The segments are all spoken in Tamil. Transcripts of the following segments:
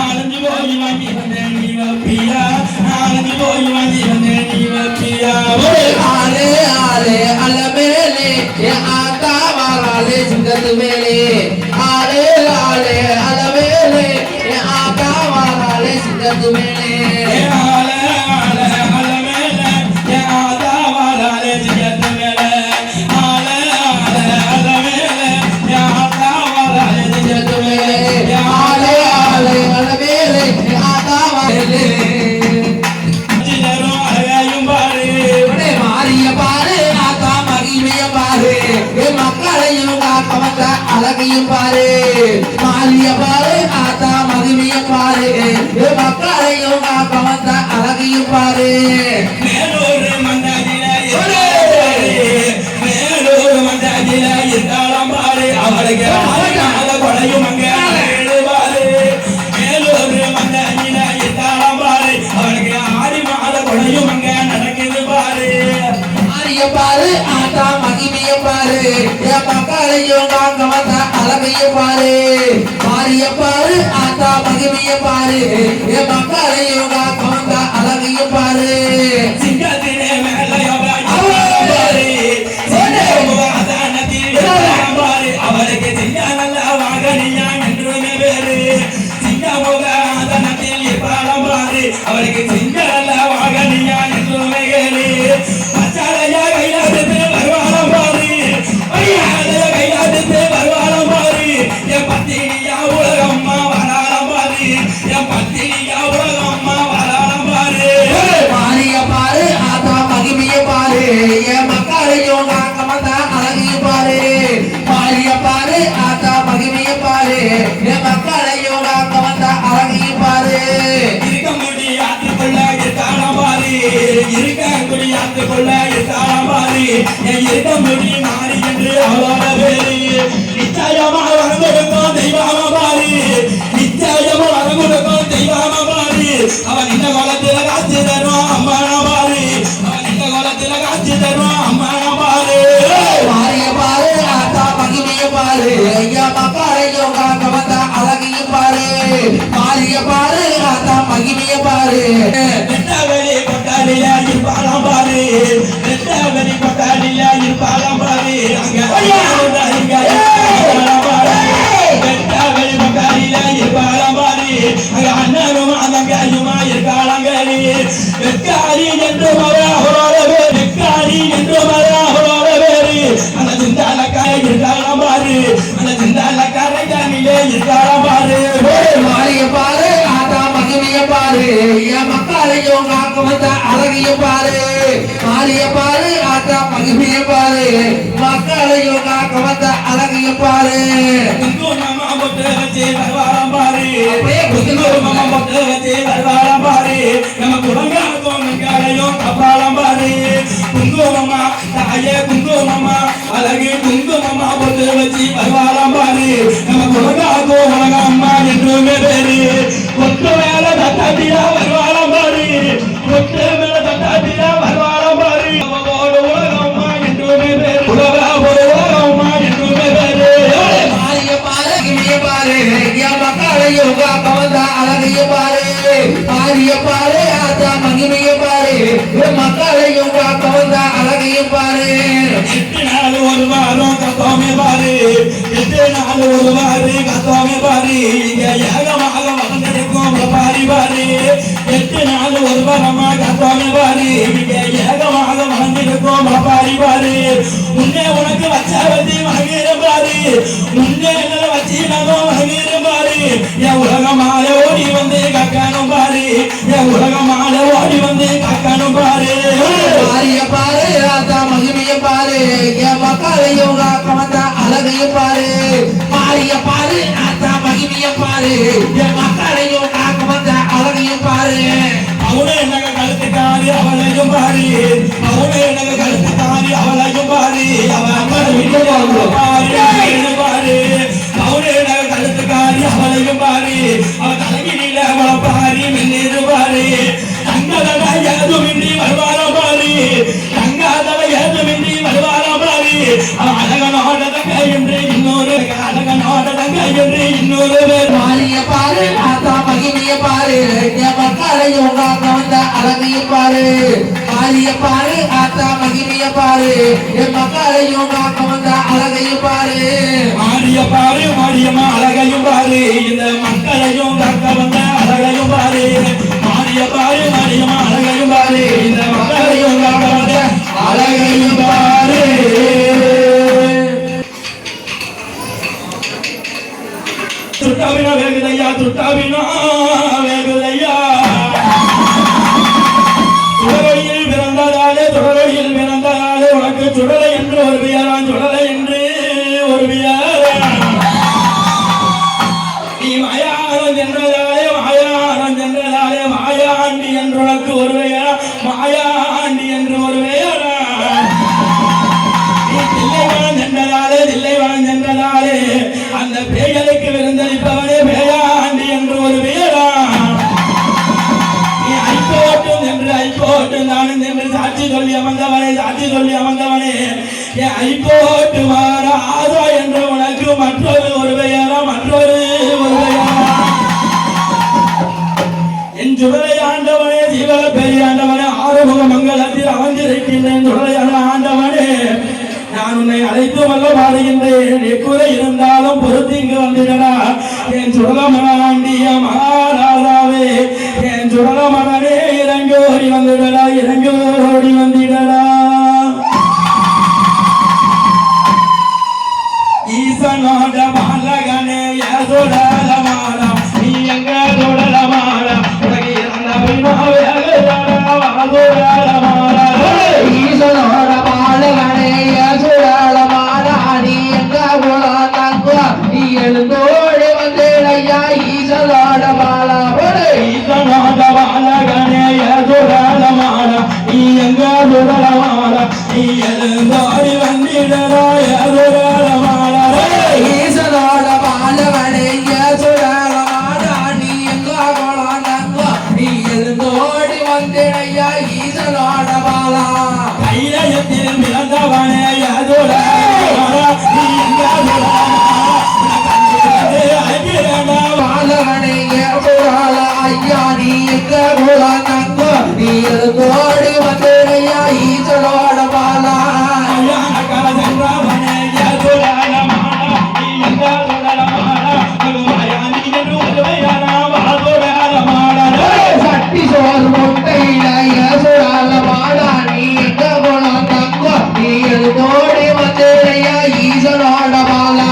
நாலஞ்சு போய் வாங்கி வந்தேன் நீ வப்பியா நாலஞ்சு போய் வாங்கி வந்தேன் நீ வப்பியா ஆலே ஆலே அலமேலே ஆத்தா வாராலே சிங்கத்து மேலே ஆலே ஆலே அலமேலே ஆத்தா வாராலே சிங்கத்து மேலே ஆலே ஆலே அலமேலே ஆத்தா வாராலே சிங்கத்து மேலே ஆலே ஆலே அலமேலே ஆத்தா வாராலே சிங்கத்து மேலே ஆலே ஆலே அலமேலே ஆத்தா வாராலே மக்களையும் காக்கவந்த அழகையும் பாரு மாலிய பாரு ஆத்தா மகிமைய பாரு மக்களையும் காக்கவந்த அழகையும் பாரு மேலூர் மண்டாதில இருக்காளாம் பாரு அவளுக்கு கொலையும் அங்க பாரு மேலூர் மண்டாதில இருக்காளாம் பாரு அவளுக்கு ஆடி மாத கொலையும் அங்க நடக்குது பாரு மாலிய பாரு ஆத்தா மகிமைய பாரு மக்களையும் காக்கவந்த அழகையும் பாரு மாலிய பாரு ஆத்தா மகிமைய பாரு மக்களையும் காக்கவந்த அழகையும் பாரு சிங்கத்திலே அவளுக்கு சிங்க நல்ல வாகனியா என்றுமே பேரு சிங்கமுக அதனத்தில் இருப்பாளம் பாரு அவளுக்கு சிங்க நல்ல வாகனியா என்றுமே கேளு பச்சாலையா கையாடுத்து வருவாளம் பாரு கையாடுத்து வருவாளம் பாரு என் பத்தினியா உலகம்மா வராளம் பாரு என் பத்தினியா உலகம்மா வராளம் பாரு மாலிய பாரு ஆத்தா மகிமைய பாரு மக்களையும் காக்கவந்த அழகையும் பாரு மாலிய பாரு ஆத்தா மகிமைய பாரு மக்களையும் காக்கவந்த அழகையும் பாரு இருக்க முடியாதுக்குள்ள இருக்காளம் பாரு இருக்க முடியாதுக்குள்ள இருக்காளம் பாரு என் இருக்க முடி மாறி என்று அவளோட பேரு நிச்சயமா வரங்கொடுக்கும் தெய்வாம பாரு நிச்சயமா வரங்கொடுக்கும் தெய்வாம பாரு அவன் இந்த காலத்துல காட்சி தருவான் அம்மான பாரு அவன் இந்த காலத்துல காட்சி தருவான் அம்மான பாரு மாலிய பாரு ஆத்தா மகிமைய பாரு மக்களையும் காக்கவந்த அழகையும் பாரு மாலிய பாரு ஆத்தா மகிமைய பாரு வெட்டவெளி கொட்டாளியா இருப்பாளாம் பாரு வெட்டவெளி கொட்டாளியா இருப்பாளாம் பாரு அங்க வெட்டவெளி கொட்டாளியா இருப்பாளாம் பாரு அங்க அண்ணனும் அதங்கையுமா இருக்காளங்களி வெக்காரி என்று அவளோட பேரு வெக்காரி என்று அவளோட பேரு அந்த சிந்தாலக்கார இருக்காளாம் பாரு அந்த சிந்தாலக்கார ஜானிலே இருக்காளாம் பாரு மாலிய பாரு ஆத்தா மகிமைய பாரு மக்களையும் காக்கவந்த அழகையும் பாரு மாலிய பாரு ஆத்தா மகிமைய பாரு மக்களையும் காக்கவந்த அழகையும் பாரு குங்குமமா பொட்டு வச்சு வருவாராம் பாரு குங்குமமா பொட்டு வச்சு வருவாராம் பாரு நம்ம குலங்காலத்தும் வெங்காலையும் கப்பாலாம் பாரு குங்குமமா தாயே குங்குமமா அழகு குங்குமமா பொட்டு வச்சு வருவாராம் பாரு நம்ம குலங்காலத்தும் உலகம்மா என்றுமே பேரு கொத்து மேல தட்டாட்டியா வருவாராம் பாரு கொத்து மேல தட்டாட்டியா வருவாராம் பாரு உலகம்மா என்றுமே பேரு உலகம்மா என்றுமே பேரு மாலிய பாரு மகிமைய பாரு மக்களையும் காக்கவந்த அழகையும் பாரு மாலிய பாரு ஆத்தா மகிமைய பாரு மக்களையும் காக்கவந்த அழகையும் பாரு 8 நாள் ஒரு வாரம் கத்தோமே பாரு 8 நாள் ஒரு வாரம் கத்தோமே பாரு இங்க ஏகமாக வளர்ந்திருக்கும் பாரி பாரு 8 நாள் ஒரு வாரமா கத்தோமே பாரு இங்க ஏகமாக வளர்ந்திருக்கும் பாரி பாரு முன்னே உனக்கு வச்ச வச்சு வணங்குற பாரு முன்னே வச்சு நான் வணங்குற பாரு என் உலகமால ஓடி வந்து கக்கணும் பாரு என் உலகமால ஓடி வந்து கக்கணும் பாரு மாலிய பாரு ஆத்தா மகிமைய பாரு மக்களையும் காக்கவந்த அழகையும் பாரு மாலிய பாரு ஆத்தா மகிமைய பாரு மக்களையும் காக்கவந்த அழகையும் பாரு அவனே நகை கழுத்துக்காரி அவளையும் பாரு அவனே நகை கழுத்துக்காரி அவளையும் பாரு அவன் பாரு அவனே நகை கழுத்துக்காரி அவளையும் பாரு அவன் தலைகிரியில அவளை பாரி மின்னிரு பாரு தங்கதல ஏதுமின்றி வருவாரம் பாரு தங்காதல ஏதுமின்றி வருவாரம் பாரு அவன் அழகனோட தங்க என்று இன்னொரு அழகனோட தங்க என்று இன்னொரு பேர் மாலிய பாரு ஆத்தா மகிமைய பாரு என் மக்களையும் காக்க வந்த அழகையும் பாரு மாரிய பாரு ஆத்தா மகிமைய பாரு என் மக்களையும் காக்க வந்த அழகையும் பாரு மாரிய பாரு மாரியம்மா அழகையும் பாரு இந்த மக்களையும் காக்க வந்த அழகையும் பாரு மாரிய பாரு மாரியம்மா அழகையும் பாரு இந்த மக்களையும் காக்க வந்த அழகையும் பாரு துட்டாவினா வேகுதையா துட்டாவினா வேகுதையா சுடலையில் பிறந்ததாலே உனக்கு சுடலை என்று ஒரு பெயரான் சுடலை என்று ஒரு பெயரா நீ மாயாரம் சென்றதாலே மாயாண்டி என்று உனக்கு ஒரு பெயரா மாயாண்டி என்று ஒரு பெயரா நீ தில்லைவனம் சென்றதாலே அந்த பேய்களுக்கு விருந்தளிப்பவனே பேயாண்டி என்று ஒரு பெயரா நீ ஐகோட்டும் நானும் என்று சாட்சி சொல்லி அமர்ந்தவனே என் ஐகோட்டு மாறாதோ என்று உனக்கு மற்றொரு ஒரு பெயரா என் சுடலை ஆண்டவனே ஜீவக பெரியாண்டவனே ஆறுமுக மங்களத்தில் அமர்ந்திருக்கின்றேன் சுடலையான ஆண்டவனே நான் உன்னை அழைத்து வல்ல பாடுகின்றேன் எக்குறை இருந்தாலும் பொறுத்து இங்கு வந்திடடா என் சுடலமராண்டிய மகாராஜாவே என் சுடலமரனே இறங்கோடி வந்திடடா ஈசனோட பாலகனே சுடலமாடா நீ எங்க சுடலமாடா உனக்கு ஈசனோட பாலகனே சுடலமாடா நீ எங்க குலத்தங்கோ நீ எழுந்தோடி வந்தேடையா ஈசனோட பாலகனே சுடலமாடா நீ எங்க சுடலமாடா நீ எழுந்தோடி வந்திடடா சுடலமாடா ஈசனோட பாலகனே சுடலமாடா நீ எங்க குலத்தங்கோ நீ எழுந்தோடி வந்தேடையா ஈசனோட பாலா கைலயத்தில் பிறந்தவனே சுடலமாடா நீ எங்க சுடலமாடா பாலகனே சுடல ஐயா நீ எங்க குலத்தங்கோ நீ எழுந்தோடி வந்தேடையா ஈசனோட பாலா சட்டி சோறு முட்டையில சுடால மாடா நீ எங்க குலத்தங்கோ நீ எழுந்தோடி வந்தேடையா ஈசனோட பாலா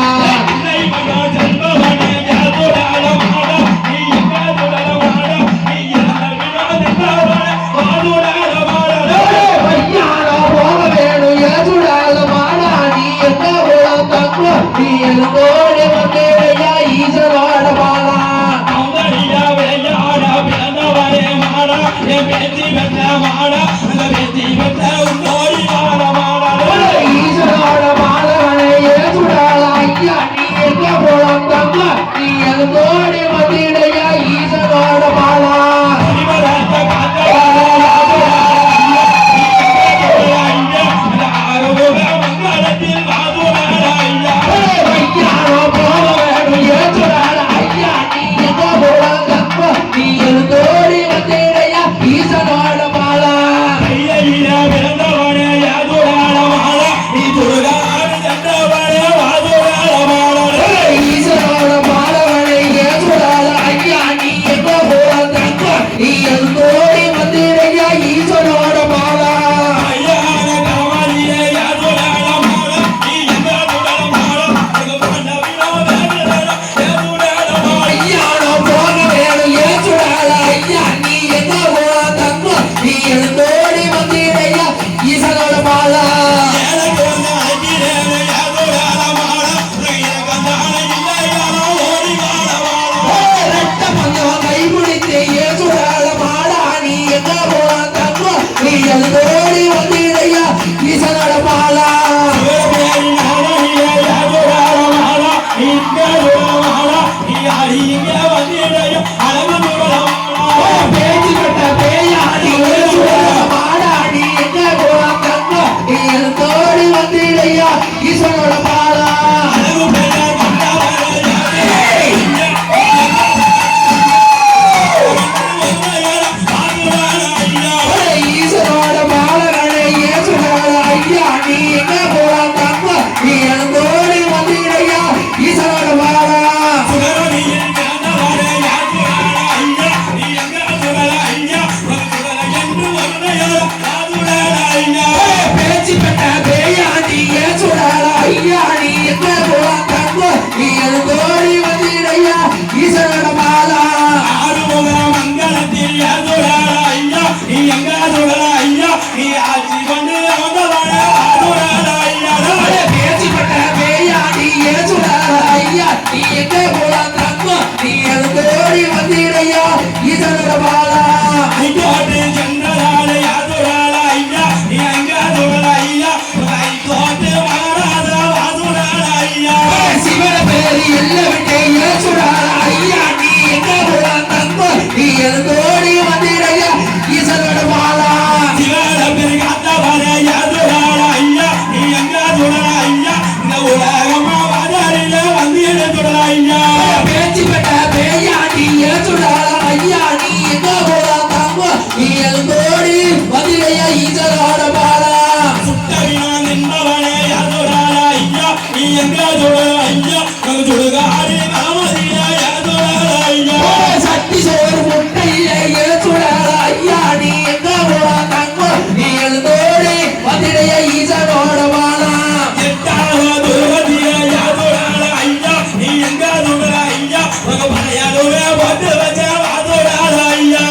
யாதுரால ஐயா நீ எங்க துடல ஐயா நீ ஆட்சி கொண்டு வந்தவன அதுரால ஐயா பேச்சுப்பட்ட பேயாடி ஏசுடார ஐயா நீ எங்கே போலாம் தங்கம் நீ எழுந்தோடி வந்தீரையா இதனோட பாலா ஐயோட்டு சென்றதால யாதுரால ஐயா நீ எங்க துடல ஐயா ஐயோட்டு மாறாத அதுரால ஐயா சிவன பேரு எல்ல விட்டே ஏசுடார ஐயா நீ எங்கே போலாம் தங்கம் நீ எழுந்தோடி வந்தீரையா இதனோட பாலா சிவன பெருகாத்தவர யாதுரால ஐயா நீ எங்க துடல ஐயா இந்த உலகமா வாதாரில வந்தீர துடல ஐயா பேச்சுப்பட்ட பேயாடி ஏசுடார ஐயா நீ எங்கே போலாம் தங்கம் நீ எழுந்தோடி வந்தீரையா இதனோட பாலா சுட்டவினா நின்றவனே யாதுரால ஐயா நீ எங்க துடல ஐயா உங்க துடுகாரி நாமதியா யாதுரால ஐயா சட்டி சோறு முட்டையில ஏசுடார ஐயா நீ எங்க போலாம் தங்கம் நீ எழுந்தோடி வந்தீரையா இதனோட பாலா எட்டாக துருவதிய யாதுரால ஐயா நீ எங்க துடல ஐயா உங்க பழையாதுவே போட்டு வச்ச வாதுரால ஐயா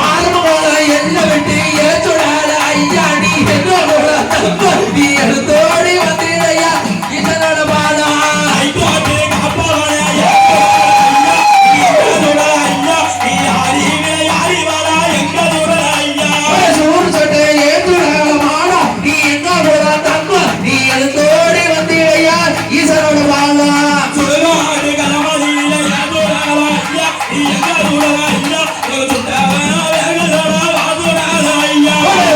ஆரம்பமான என்ன விட்டு ஏசுடார ஐயா நீ எங்க போலாம் தங்கம் நீ எழுந்தோடி வந்தீரையா இதனோட பாலா ஐயோட்டு காப்பவனே யாதுரால ஐயா நீ எங்க துடல ஐயா நீ யாரிவே யாரி வரா எங்க துடல ஐயா சூர் சொட்டு ஏசுடார மாடா நீ எங்க போலாம் தங்கம் நீ எழுந்தோடி வந்தீரையா ஈசனோட பாலா சுடுகாடு கணமதியில யாதுரால ஐயா நீ எங்க துடல ஐயா உங்க சுட்டவன வேகதோட வாதுரால ஐயா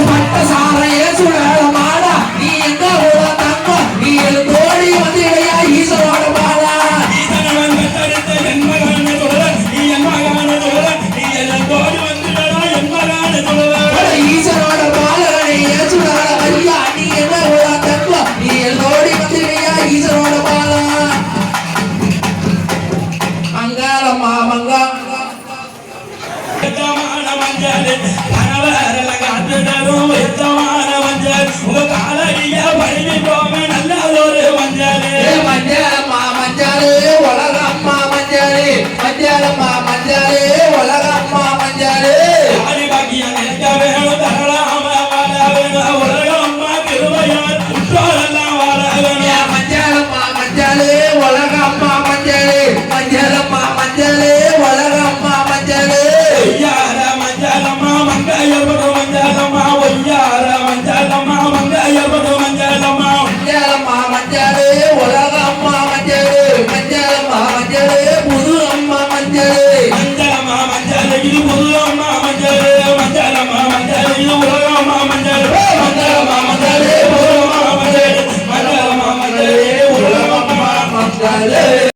பட்ட சார ஏசுடார மாடா நீ எங்க போலாம் தங்கம் நீ எழுந்தோடி வந்தீரையா ஈசனோட பாலா ஈசனவன் பெற்றெடுத்த என் மகனை தொடர நீ என் மகனை தொடர நீ எல்லாம் தோடி வந்துடா என் மகனை தொடர ஈசனோட பாலகனை ஏசுடார ஐயா நீ எங்க போலாம் தங்கம் நீ எழுந்தோடி வந்தீரையா ஈசனோட பாலா மங்களம்மா மங்கா எத்தமான மஞ்சள் கணவரல காத்து தரும் எத்தமான மஞ்சள் உங்க காலடிய பழகி போக நல்லதொரு மஞ்சள் மஞ்சளம்மா மஞ்சளே உலகம்மா மஞ்சளே மஞ்சளம்மா மஞ்சளே உலகம்மா மஞ்சளே ஆடி பாக்கியம் நினைக்க வேணும் தரலாம வாழ வேணும் உலகம்மா திருவையார் உற்றோரெல்லாம் வாழ வேணும் மஞ்சளம்மா மஞ்சளே உலகம்மா மஞ்சளே மஞ்சளம்மா மஞ்சளே உலகம்மா மஞ்சளே ஒய்யார மஞ்சளம்மா மங்கையப்படு மஞ்சளம்மா ஒய்யார மஞ்சளம்மா மங்கையப்படு மஞ்சளம்மா மஞ்சளம்மா மஞ்சளே உலகம்மா மஞ்சளே மஞ்சளம்மா மஞ்சளே புது அம்மா மஞ்சளே மஞ்சளம்மா மஞ்சள் இது புது அம்மா மஞ்சள் மஞ்சளம்மா மஞ்சள் இது உலகம்மா மஞ்சள் மஞ்சளம்மா மஞ்சள் புது அம்மா மஞ்சள் மஞ்சளம்மா மஞ்சள் உலகம்மா மஞ்சளே